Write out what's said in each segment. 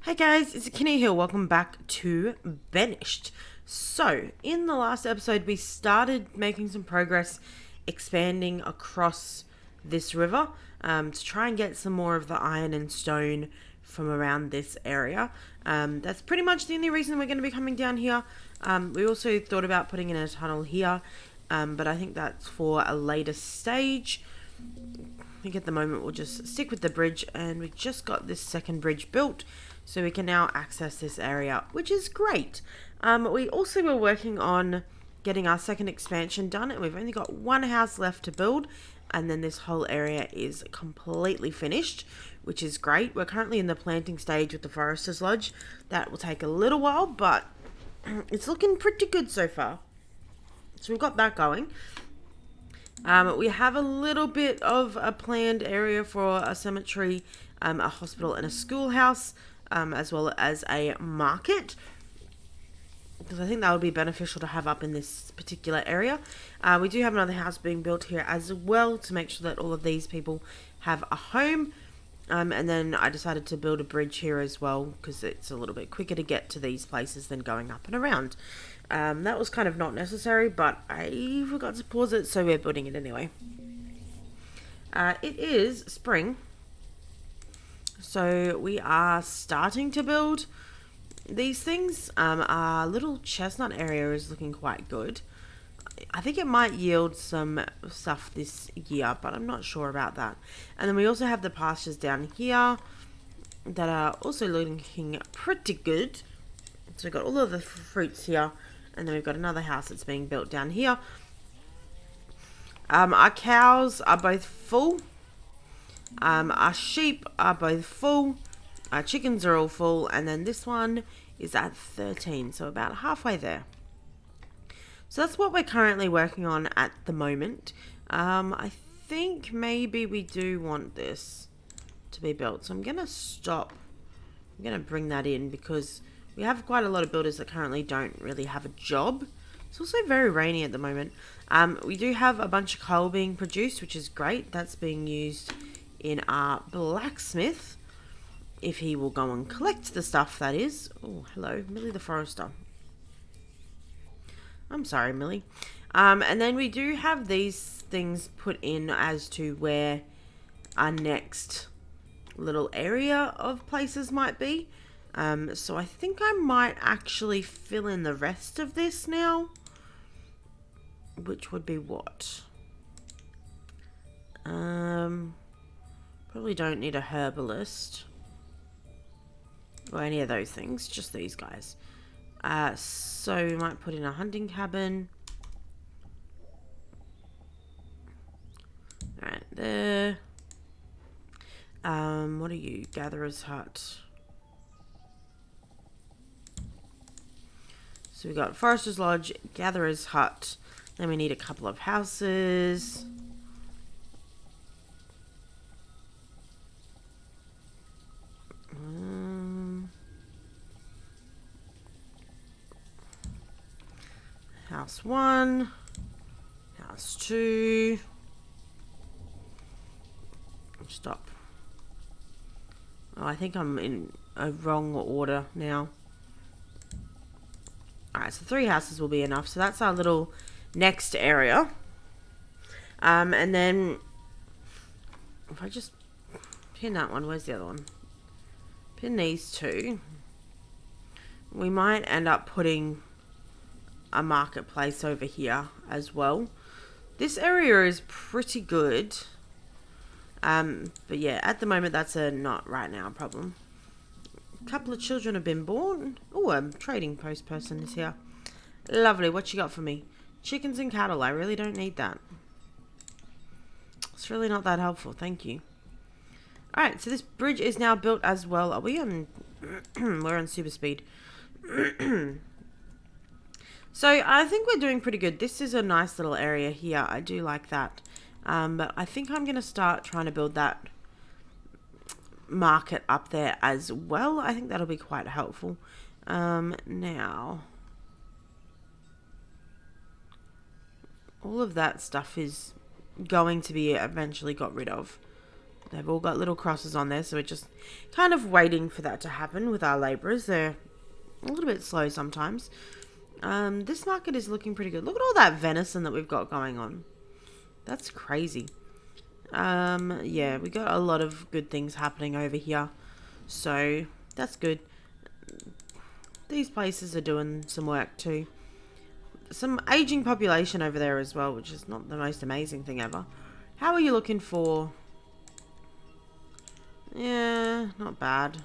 Hey guys, it's Akinea here. Welcome back to Banished. So, in the last episode, we started making some progress expanding across this river to try and get some more of the iron and stone from around this area. That's pretty much the only reason we're going to be coming down here. We also thought about putting in a tunnel here, but I think that's for a later stage. I think at the moment we'll just stick with the bridge, and we just got this second bridge built, so we can now access this area, which is great. We also were working on getting our second expansion done, and we've only got one house left to build, and then this whole area is completely finished, which is great. We're currently in the planting stage with the Forester's Lodge. That will take a little while, but it's looking pretty good so far. So we've got that going. We have a little bit of a planned area for a cemetery, a hospital and a schoolhouse, as well as a market, because I think that would be beneficial to have up in this particular area. We do have another house being built here as well to make sure that all of these people have a home. And then I decided to build a bridge here as well, because it's a little bit quicker to get to these places than going up and around. That was kind of not necessary, but I forgot to pause it, so we're building it anyway. It is spring, so we are starting to build these things. Our little chestnut area is looking quite good. I think it might yield some stuff this year, but I'm not sure about that. And then we also have the pastures down here that are also looking pretty good. So we've got all of the fruits here, and then we've got another house that's being built down here. Our cows are both full. Our sheep are both full. Our chickens are all full, and then this one is at 13, so about halfway there. So that's what we're currently working on at the moment. I think maybe we do want this to be built, so I'm going to stop. I'm going to bring that in because we have quite a lot of builders that currently don't really have a job. It's also very rainy at the moment. We do have a bunch of coal being produced, which is great. That's being used in our blacksmith, if he will go and collect the stuff, that is. Oh, hello, Millie the Forester. I'm sorry, Millie. And then we do have these things put in as to where our next little area of places might be. So I think I might actually fill in the rest of this now. Which would be what? Probably don't need a herbalist. Or any of those things. Just these guys. So we might put in a hunting cabin. Alright, there. What are you? Gatherer's hut. So we've got Forester's Lodge, Gatherer's hut. Then we need a couple of houses. House 1. House 2. Stop. Oh, I think I'm in a wrong order now. Alright, so 3 houses will be enough. So that's our little next area. And then if I just pin that one, where's the other one? Pin these 2. We might end up putting a marketplace over here as well. This area is pretty good. But yeah, at the moment that's a not right now problem. A couple of children have been born. Oh, a trading post person is here. Lovely. What you got for me? Chickens and cattle. I really don't need that. It's really not that helpful. Thank you. Alright, so this bridge is now built as well. Are we on... we're on super speed. So I think we're doing pretty good. This is a nice little area here. I do like that. But I think I'm going to start trying to build that market up there as well. I think that'll be quite helpful. Now, all of that stuff is going to be eventually got rid of. They've all got little crosses on there, so we're just kind of waiting for that to happen with our labourers. They're a little bit slow sometimes. This market is looking pretty good. Look at all that venison that we've got going on. That's crazy. Yeah, we got a lot of good things happening over here. So, that's good. These places are doing some work too. Some aging population over there as well, which is not the most amazing thing ever. How are you looking for? Yeah, not bad.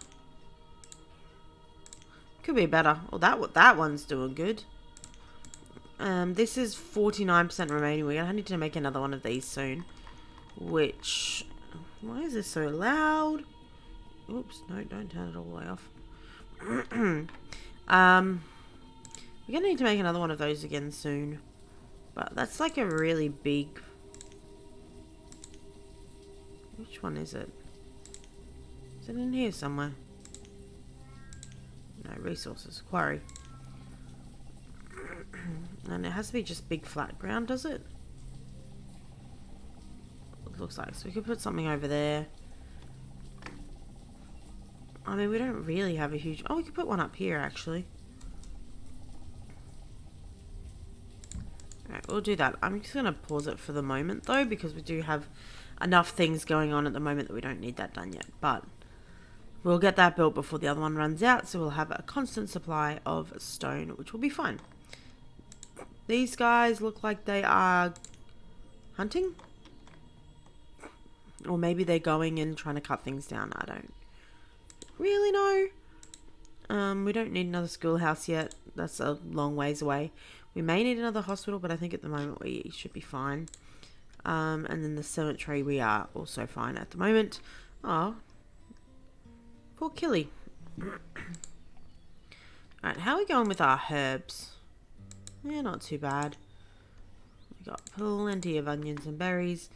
Could be better. Well, that one's doing good. This is 49% remaining. We're gonna need to make another one of these soon. Which, why is this so loud? Oops, no, don't turn it all the way off. We're gonna need to make another one of those again soon. But that's like a really big... Which one is it? Is it in here somewhere? No, resources. Quarry. And it has to be just big flat ground, does it? It looks like. So we could put something over there. I mean, we don't really have a huge... Oh, we could put one up here, actually. Alright, we'll do that. I'm just going to pause it for the moment, though, because we do have enough things going on at the moment that we don't need that done yet. But we'll get that built before the other one runs out, so we'll have a constant supply of stone, which will be fine. These guys look like they are hunting. Or maybe they're going and trying to cut things down. I don't really know. We don't need another schoolhouse yet. That's a long ways away. We may need another hospital, but I think at the moment we should be fine. And then the cemetery, we are also fine at the moment. Oh, poor Killy. Alright, how are we going with our herbs? Yeah, not too bad. We got plenty of onions and berries.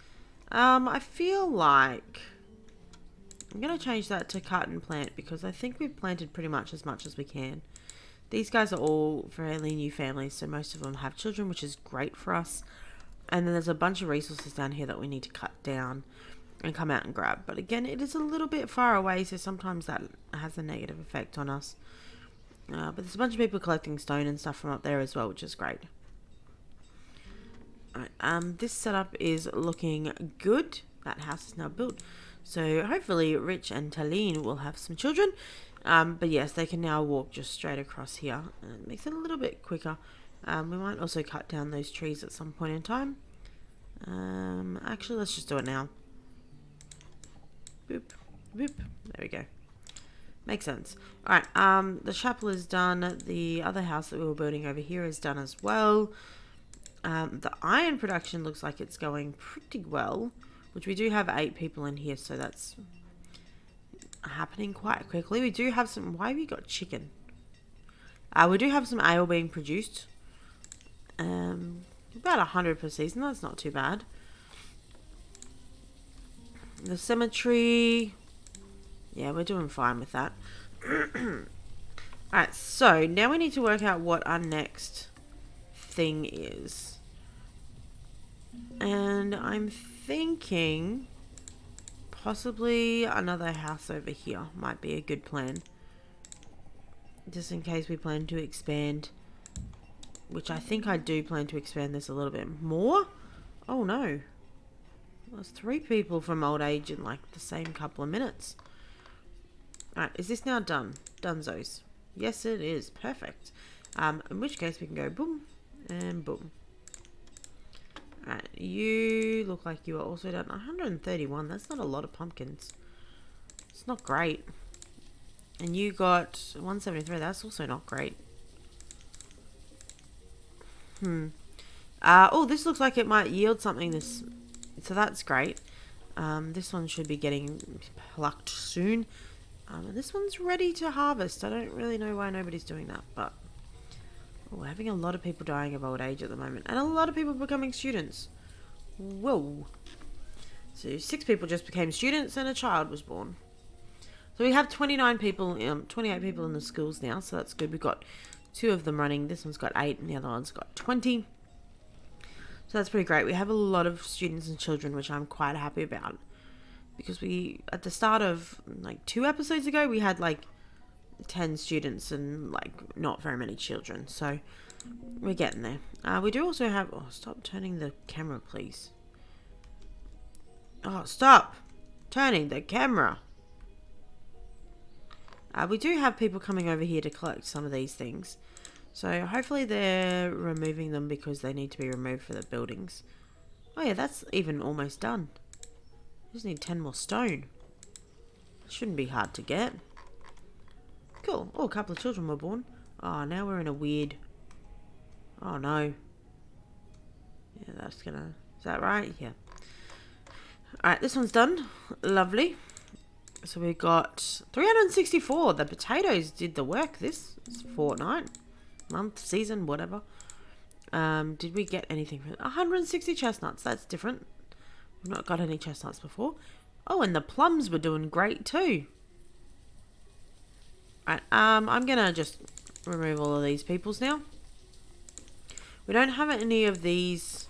I feel like I'm going to change that to cut and plant because I think we've planted pretty much as we can. These guys are all fairly new families, so most of them have children, which is great for us. And then there's a bunch of resources down here that we need to cut down and come out and grab. But again, it is a little bit far away, so sometimes that has a negative effect on us. But there's a bunch of people collecting stone and stuff from up there as well, which is great. Alright, this setup is looking good. That house is now built. So hopefully Rich and Talene will have some children. But yes, they can now walk just straight across here. And it makes it a little bit quicker. We might also cut down those trees at some point in time. Actually, let's just do it now. Boop, boop. There we go. Makes sense. Alright, the chapel is done. The other house that we were building over here is done as well. The iron production looks like it's going pretty well. Which we do have 8 people in here, so that's happening quite quickly. We do have some... Why have you got chicken? We do have some ale being produced. About 100 per season. That's not too bad. The cemetery... Yeah, we're doing fine with that. Alright, so now we need to work out what our next thing is. And I'm thinking possibly another house over here might be a good plan. Just in case we plan to expand. Which I think I do plan to expand this a little bit more. Oh no. There's 3 people from old age in like the same couple of minutes. Alright, is this now done? Dunzos. Yes, it is. Perfect. In which case we can go boom and boom. Alright, you look like you are also done. 131. That's not a lot of pumpkins. It's not great. And you got 173. That's also not great. Oh, this looks like it might yield something. So that's great. This one should be getting plucked soon. And this one's ready to harvest. I don't really know why nobody's doing that, but we're having a lot of people dying of old age at the moment, and a lot of people becoming students. Whoa! So 6 people just became students, and a child was born. So we have 29 people, 28 people in the schools now, so that's good. We've got 2 of them running. This one's got 8, and the other one's got 20. So that's pretty great. We have a lot of students and children, which I'm quite happy about. because we, at the start of like 2 episodes ago, we had like 10 students and like not very many children. So we're getting there. We do also have, oh, stop turning the camera, please. Oh, stop turning the camera. We do have people coming over here to collect some of these things. So hopefully they're removing them because they need to be removed for the buildings. Oh yeah, that's even almost done. Just need 10 more stone. Shouldn't be hard to get. Cool. Oh, a couple of children were born. Oh, now we're in a weird... Oh no. Yeah, that's gonna... Is that right? Yeah. Alright, this one's done. Lovely. So we got 364. The potatoes did the work this fortnight. Month, season, whatever. Did we get anything from 160 chestnuts? That's different. We've not got any chestnuts before. Oh, and the plums were doing great too. Right, I'm gonna just remove all of these peoples now. We don't have any of these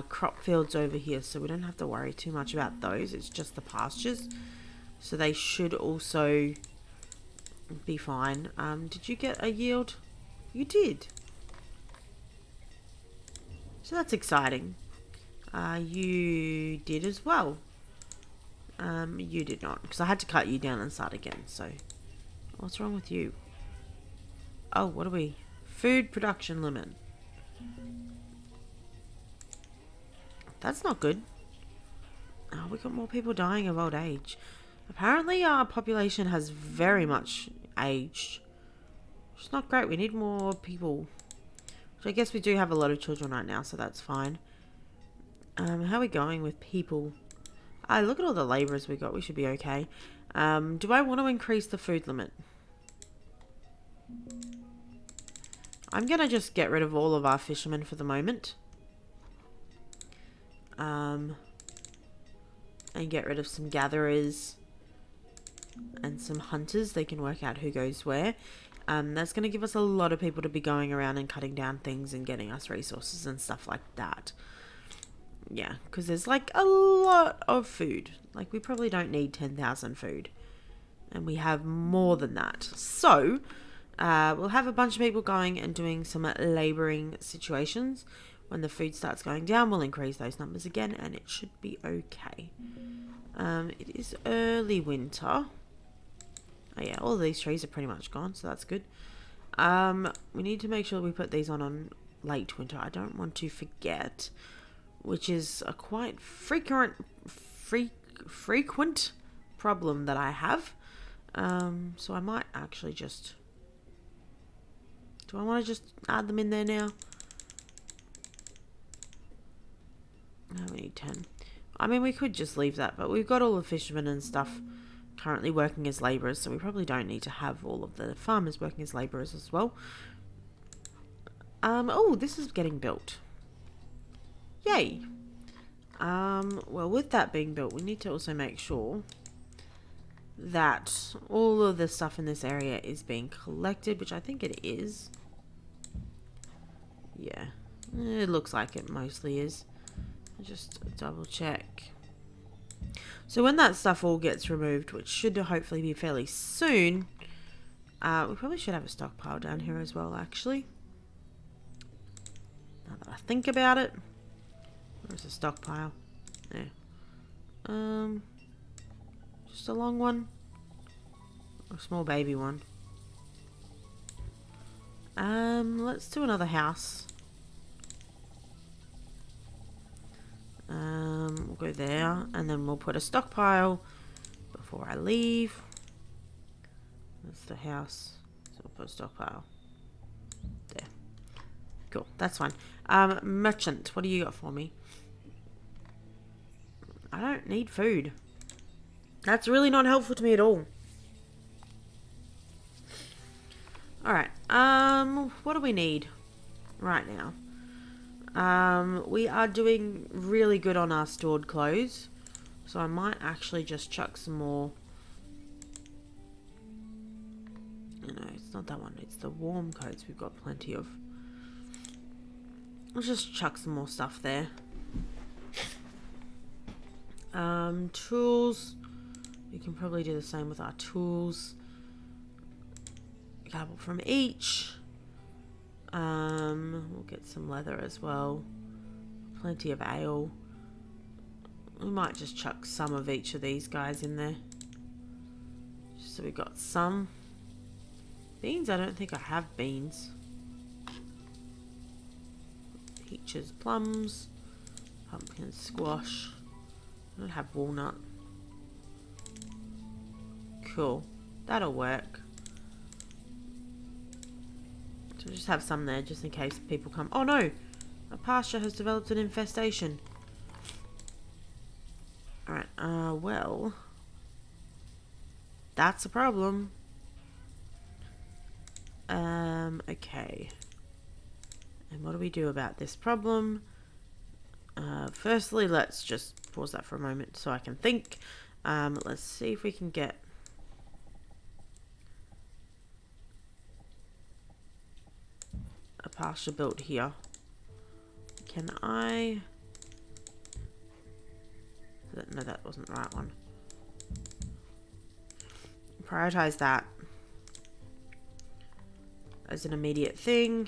crop fields over here, so we don't have to worry too much about those. It's just the pastures, so they should also be fine. Did you get a yield? You did. So that's exciting. You did as well. You did not, because I had to cut you down and start again. So what's wrong with you? Oh, what are we? Food production limit. That's not good. Oh, we got more people dying of old age. Apparently our population has very much aged. It's not great. We need more people. Which I guess we do have a lot of children right now, so that's fine. How are we going with people? Look at all the labourers we got. We should be okay. Do I want to increase the food limit? I'm going to just get rid of all of our fishermen for the moment. And get rid of some gatherers and some hunters. They can work out who goes where. That's going to give us a lot of people to be going around and cutting down things and getting us resources and stuff like that. Yeah, because there's like a lot of food. Like we probably don't need 10,000 food. And we have more than that. So, we'll have a bunch of people going and doing some labouring situations. When the food starts going down, we'll increase those numbers again and it should be okay. It is early winter. Oh yeah, all of these trees are pretty much gone, so that's good. We need to make sure we put these on late winter. I don't want to forget, which is a quite frequent problem that I have. So I might actually just... Do I want to just add them in there now? No, we need 10. I mean, we could just leave that, but we've got all the fishermen and stuff currently working as labourers, so we probably don't need to have all of the farmers working as labourers as well. Oh, this is getting built. Yay. Well, with that being built, we need to also make sure that all of the stuff in this area is being collected, which I think it is. Yeah, it looks like it mostly is. Just double check. So when that stuff all gets removed, which should hopefully be fairly soon, we probably should have a stockpile down here as well, actually. Now that I think about it. Where's the stockpile? There. Just a long one. Or a small baby one. Let's do another house. We'll go there, and then we'll put a stockpile before I leave. That's the house. So we'll put a stockpile there. Cool, that's fine. Merchant, what do you got for me? I don't need food. That's really not helpful to me at all. Alright, what do we need right now? We are doing really good on our stored clothes. So I might actually just chuck some more. No, it's not that one. It's the warm coats we've got plenty of. I'll just chuck some more stuff there. Tools. We can probably do the same with our tools. A couple from each. We'll get some leather as well. Plenty of ale. We might just chuck some of each of these guys in there. Just so we got some. Beans, I don't think I have beans. Peaches, plums, pumpkin, squash. I don't have walnut. Cool. That'll work. So we'll just have some there just in case people come. Oh no! A pasture has developed an infestation. Alright, well. That's a problem. Okay. And what do we do about this problem? Firstly, let's just pause that for a moment so I can think. Let's see if we can get a pasture built here. Can I... No, that wasn't the right one. Prioritize that as an immediate thing.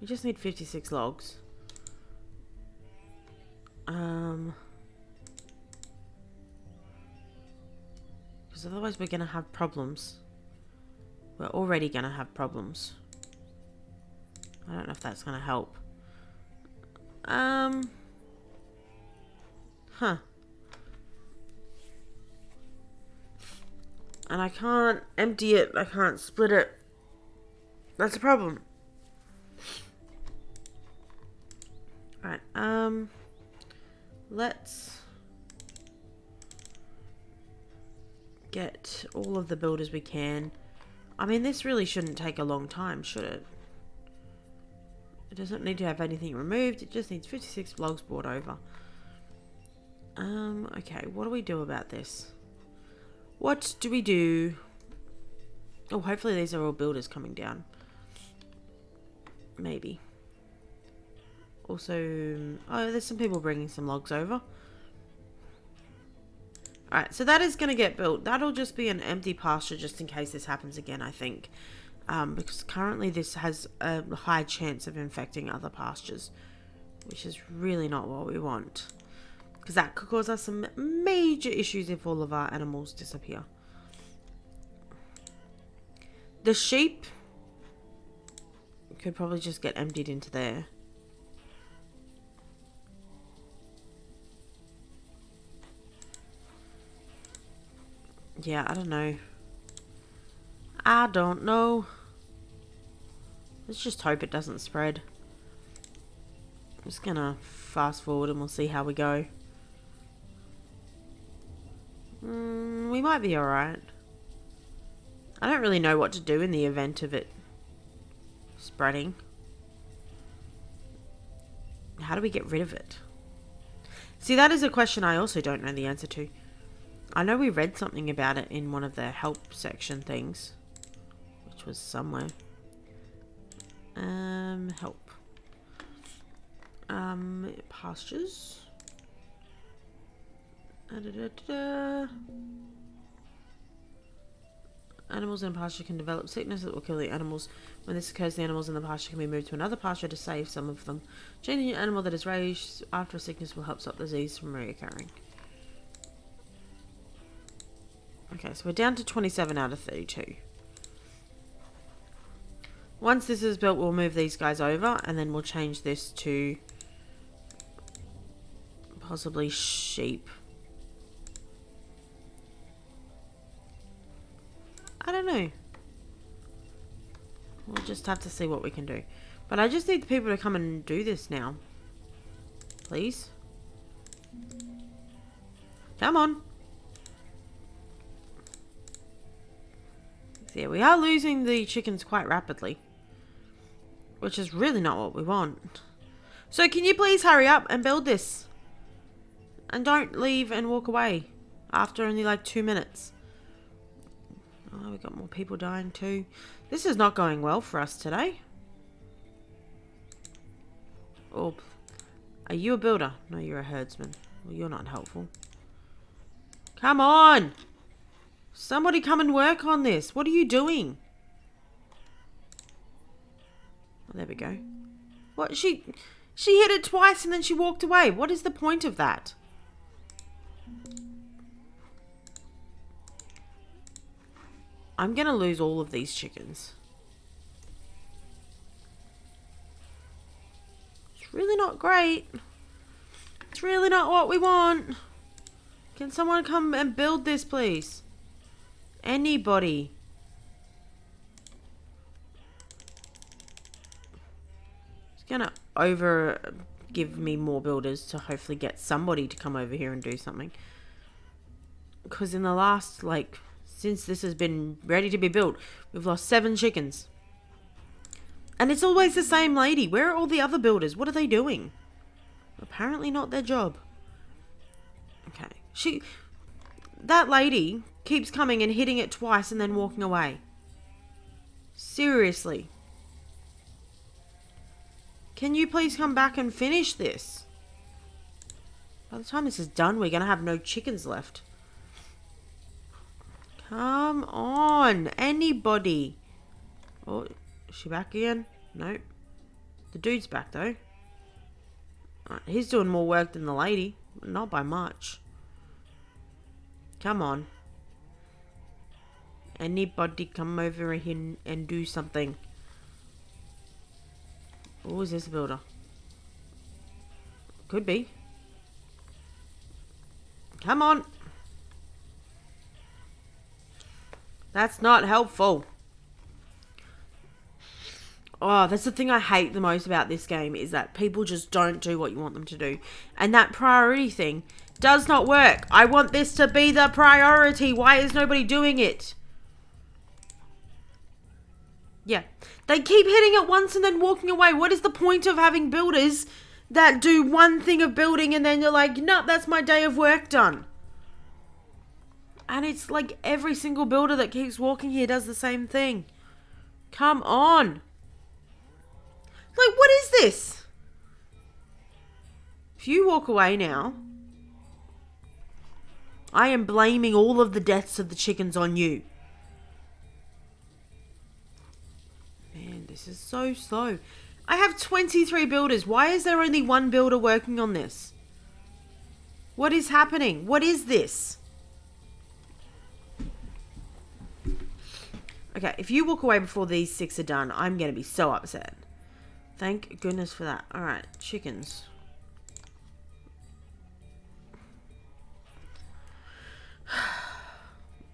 We just need 56 logs. Because otherwise we're going to have problems. We're already going to have problems. I don't know if that's going to help. Huh. And I can't empty it. I can't split it. That's a problem. Alright, let's get all of the builders we can. I mean, this really shouldn't take a long time, should it? It doesn't need to have anything removed. It just needs 56 logs brought over. Okay, what do we do about this? What do we do? Oh, hopefully these are all builders coming down. Maybe. Also, oh, there's some people bringing some logs over. Alright, so that is going to get built. That'll just be an empty pasture just in case this happens again, I think. Because currently this has a high chance of infecting other pastures. Which is really not what we want. Because that could cause us some major issues if all of our animals disappear. The sheep could probably just get emptied into there. Yeah, I don't know. I don't know. Let's just hope it doesn't spread. I'm just gonna fast forward and we'll see how we go. We might be alright. I don't really know what to do in the event of it spreading. How do we get rid of it? See, that is a question I also don't know the answer to. I know we read something about it in one of the help section things. Which was somewhere. Help. Pastures. Animals in a pasture can develop sickness that will kill the animals. When this occurs, the animals in the pasture can be moved to another pasture to save some of them. Changing an animal that is raised after a sickness will help stop disease from reoccurring. Okay, so we're down to 27 out of 32. Once this is built, we'll move these guys over, and then we'll change this to possibly sheep. I don't know. We'll just have to see what we can do. But I just need the people to come and do this now. Please. Come on. So yeah, we are losing the chickens quite rapidly. Which is really not what we want. So can you please hurry up and build this? And don't leave and walk away after only like 2 minutes. Oh, we got more people dying too. This is not going well for us today. Oh, Are you a builder? No, you're a herdsman. Well, you're not helpful. Come on! Somebody come and work on this. What are you doing? Oh, there we go. What? She hit it twice and then she walked away. What is the point of that? I'm going to lose all of these chickens. It's really not great. It's really not what we want. Can someone come and build this, please? Anybody. It's gonna give me more builders to hopefully get somebody to come over here and do something. Because in the last, like, since this has been ready to be built, we've lost 7 chickens. And it's always the same lady. Where are all the other builders? What are they doing? Apparently not their job. Okay. That lady keeps coming and hitting it twice and then walking away. Seriously. Can you please come back and finish this? By the time this is done, we're going to have no chickens left. Come on. Anybody. Oh, is she back again? Nope. The dude's back though. Right, he's doing more work than the lady. Not by much. Come on. Anybody come over here and do something. Oh, is this a builder? Could be. Come on. That's not helpful. Oh, that's the thing I hate the most about this game, is that people just don't do what you want them to do. And that priority thing does not work. I want this to be the priority. Why is nobody doing it? Yeah. They keep hitting it once and then walking away. What is the point of having builders that do one thing of building and then you're like, no, that's my day of work done? And it's like every single builder that keeps walking here does the same thing. Come on. Like, what is this? If you walk away now, I am blaming all of the deaths of the chickens on you. Man, this is so slow. I have 23 builders. Why is there only one builder working on this? What is happening? What is this? Okay, if you walk away before these 6 are done, I'm going to be so upset. Thank goodness for that. Alright, chickens.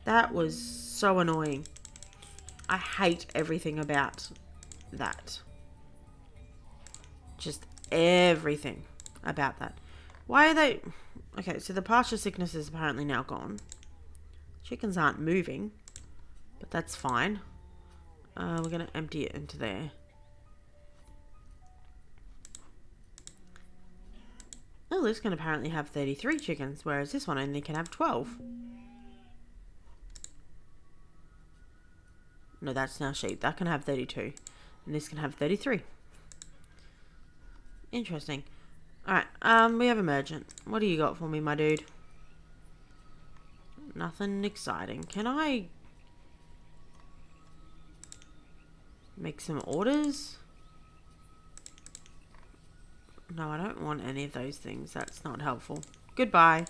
That was so annoying. I hate everything about that. Just everything about that. Why are they... Okay, so the pasture sickness is apparently now gone. Chickens aren't moving, but that's fine. We're going to empty it into there. Oh, this can apparently have 33 chickens, whereas this one only can have 12. No, that's now sheep. That can have 32. And this can have 33. Interesting. Alright, we have a merchant. What do you got for me, my dude? Nothing exciting. Can I make some orders? No, I don't want any of those things. That's not helpful. Goodbye.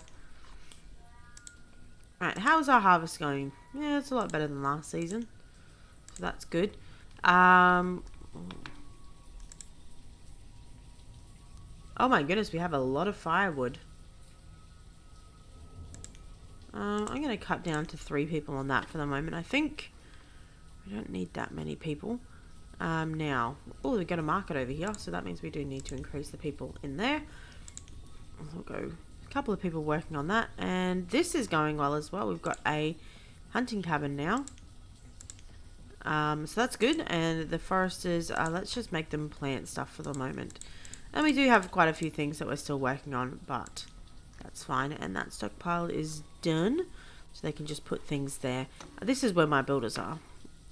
Alright, how's our harvest going? Yeah, it's a lot better than last season. So that's good. Oh my goodness, we have a lot of firewood. I'm going to cut down to 3 people on that for the moment. I think we don't need that many people. Now, oh, we've got a market over here, so that means we do need to increase the people in there. We'll go a couple of people working on that, and this is going well as well. We've got a hunting cabin now. So that's good, and the foresters, let's just make them plant stuff for the moment. And we do have quite a few things that we're still working on, but that's fine. And that stockpile is done, so they can just put things there. This is where my builders are,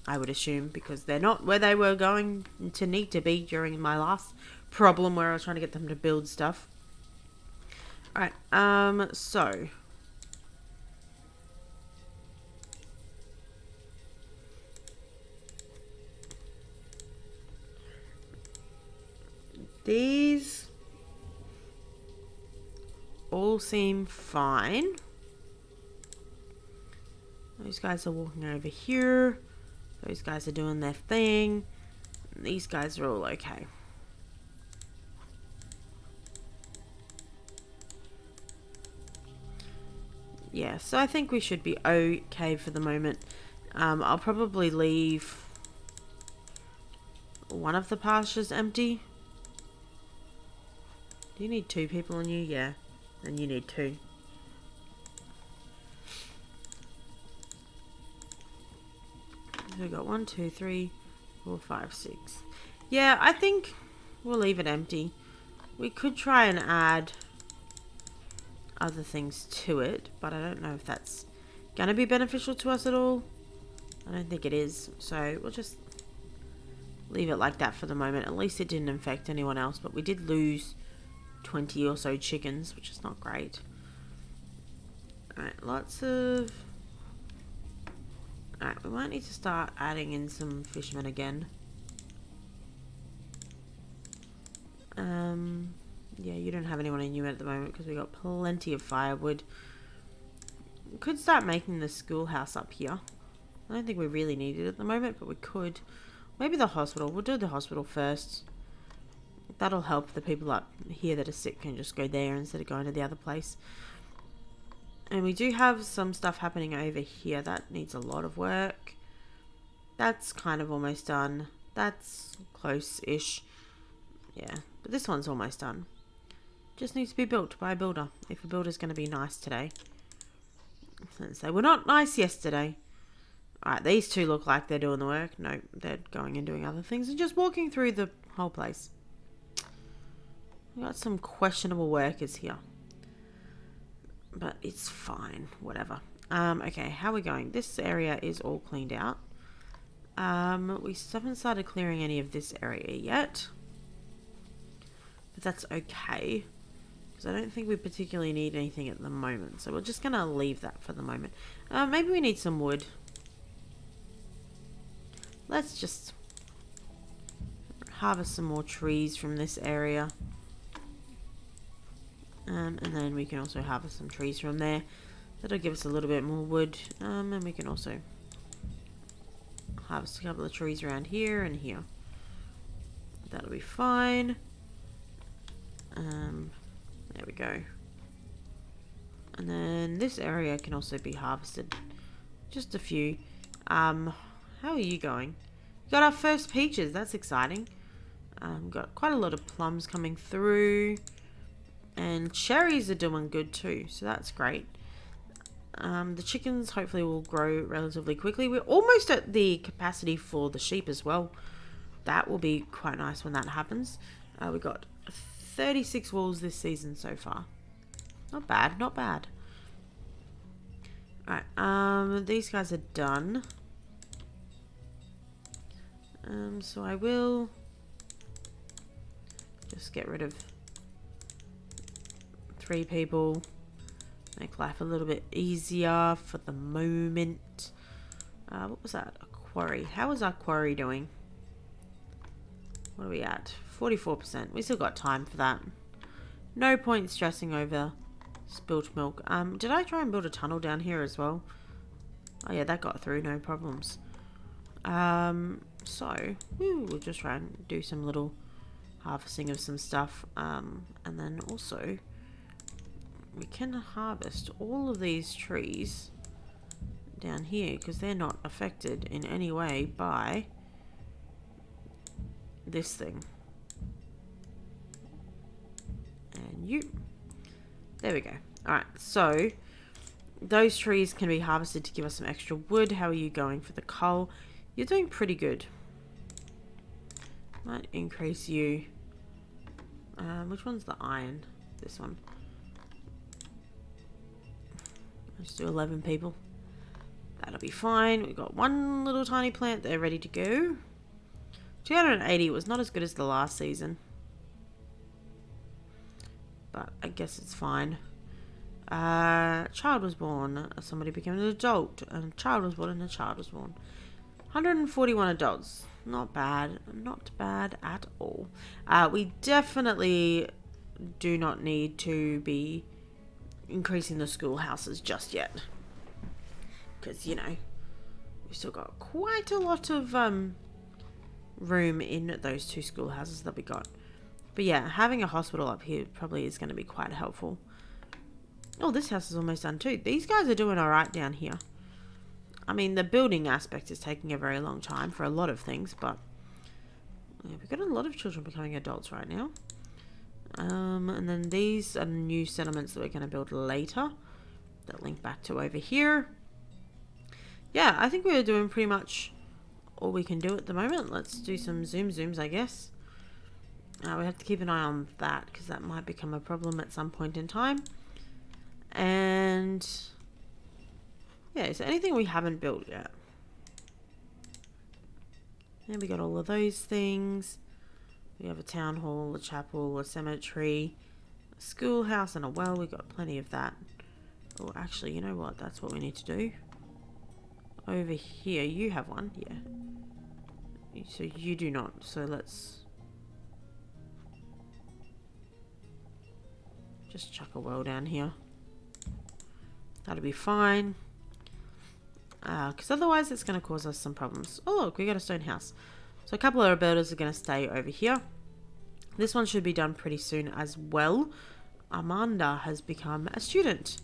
I would assume, because they're not where they were going to need to be during my last problem where I was trying to get them to build stuff. Alright, so these all seem fine. Those guys are walking over here. Those guys are doing their thing. These guys are all okay. Yeah, so I think we should be okay for the moment. I'll probably leave one of the pastures empty. Do you need 2 people on you? Yeah, then you need 2. So we got 1, 2, 3, 4, 5, 6. Yeah, I think we'll leave it empty. We could try and add other things to it, but I don't know if that's gonna be beneficial to us at all. I don't think it is, so we'll just leave it like that for the moment. At least it didn't infect anyone else, but we did lose 20 or so chickens, which is not great. Alright, lots of... Alright, we might need to start adding in some fishermen again. Yeah, you don't have anyone in you at the moment because we got plenty of firewood. We could start making the schoolhouse up here. I don't think we really need it at the moment, but we could. Maybe the hospital. We'll do the hospital first. That'll help the people up here that are sick can just go there instead of going to the other place. And we do have some stuff happening over here that needs a lot of work. That's kind of almost done. That's close-ish. Yeah, but this one's almost done. Just needs to be built by a builder. If a builder's going to be nice today. Since they were not nice yesterday. Alright, these 2 look like they're doing the work. No, they're going and doing other things and just walking through the whole place. We got some questionable workers here. But it's fine. Whatever. Okay, how are we going? This area is all cleaned out. We haven't started clearing any of this area yet. But that's okay. Because I don't think we particularly need anything at the moment. So we're just going to leave that for the moment. Maybe we need some wood. Let's just harvest some more trees from this area. And then we can also harvest some trees from there. That'll give us a little bit more wood. And we can also harvest a couple of trees around here and here. That'll be fine. There we go. And then this area can also be harvested. Just a few. How are you going? We got our first peaches. That's exciting. Got quite a lot of plums coming through. And cherries are doing good too. So that's great. The chickens hopefully will grow relatively quickly. We're almost at the capacity for the sheep as well. That will be quite nice when that happens. We got 36 wolves this season so far. Not bad, not bad. Alright, these guys are done. So I will just get rid of 3 people. Make life a little bit easier for the moment. What was that? A quarry. How is our quarry doing? What are we at? 44%. We still got time for that. No point stressing over spilt milk. Did I try and build a tunnel down here as well? Oh yeah, that got through, no problems. So we'll just try and do some little harvesting of some stuff. And then also we can harvest all of these trees down here because they're not affected in any way by this thing. And you. There we go. Alright, so those trees can be harvested to give us some extra wood. How are you going for the coal? You're doing pretty good. Might increase you. Which one's the iron? This one. Let's do 11 people. That'll be fine. We've got one little tiny plant there ready to go. 280 was not as good as the last season. but I guess it's fine. Child was born. Somebody became an adult. And a child was born and a child was born. 141 adults. Not bad. Not bad at all. We definitely do not need to be increasing the schoolhouses just yet. Because, you know, we've still got quite a lot of room in those 2 schoolhouses that we got. But yeah, having a hospital up here probably is going to be quite helpful. Oh, this house is almost done too. These guys are doing alright down here. I mean, the building aspect is taking a very long time for a lot of things, but yeah, we've got a lot of children becoming adults right now. And then these are new settlements that we're going to build later that link back to over here. Yeah, I think we're doing pretty much all we can do at the moment. Let's do some zooms, I guess. We have to keep an eye on that because that might become a problem at some point in time. And yeah, is there anything we haven't built yet? Yeah, we got all of those things. We have a town hall, a chapel, a cemetery, a schoolhouse, and a well. We got plenty of that. Oh, actually, you know what? That's what we need to do. Over here, you have one, yeah. So you do not. So let's just chuck a well down here. That'll be fine. Because otherwise it's going to cause us some problems. Oh look, we got a stone house. So a couple of our builders are going to stay over here. This one should be done pretty soon as well. Amanda has become a student.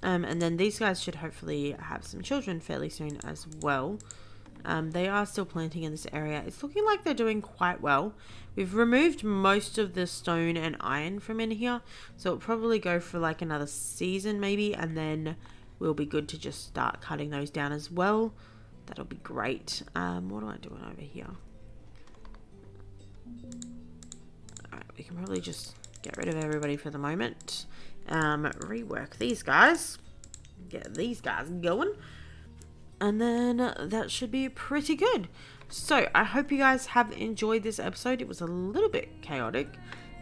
And then these guys should hopefully have some children fairly soon as well. They are still planting in this area. It's looking like they're doing quite well. We've removed most of the stone and iron from in here. So it'll probably go for like another season maybe. And then we'll be good to just start cutting those down as well. That'll be great. What am I doing over here? Alright, we can probably just get rid of everybody for the moment. Rework these guys. Get these guys going. And then that should be pretty good. So I hope you guys have enjoyed this episode. It was a little bit chaotic.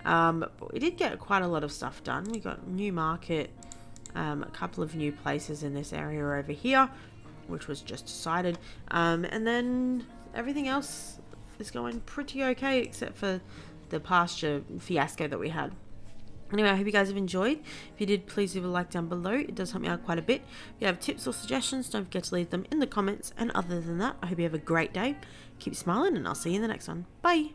But we did get quite a lot of stuff done. We got new market. A couple of new places in this area over here, which was just decided. And then everything else is going pretty okay, except for the pasture fiasco that we had. Anyway, I hope you guys have enjoyed. If you did, please leave a like down below. It does help me out quite a bit. If you have tips or suggestions, don't forget to leave them in the comments. And other than that, I hope you have a great day. Keep smiling, and I'll see you in the next one. Bye.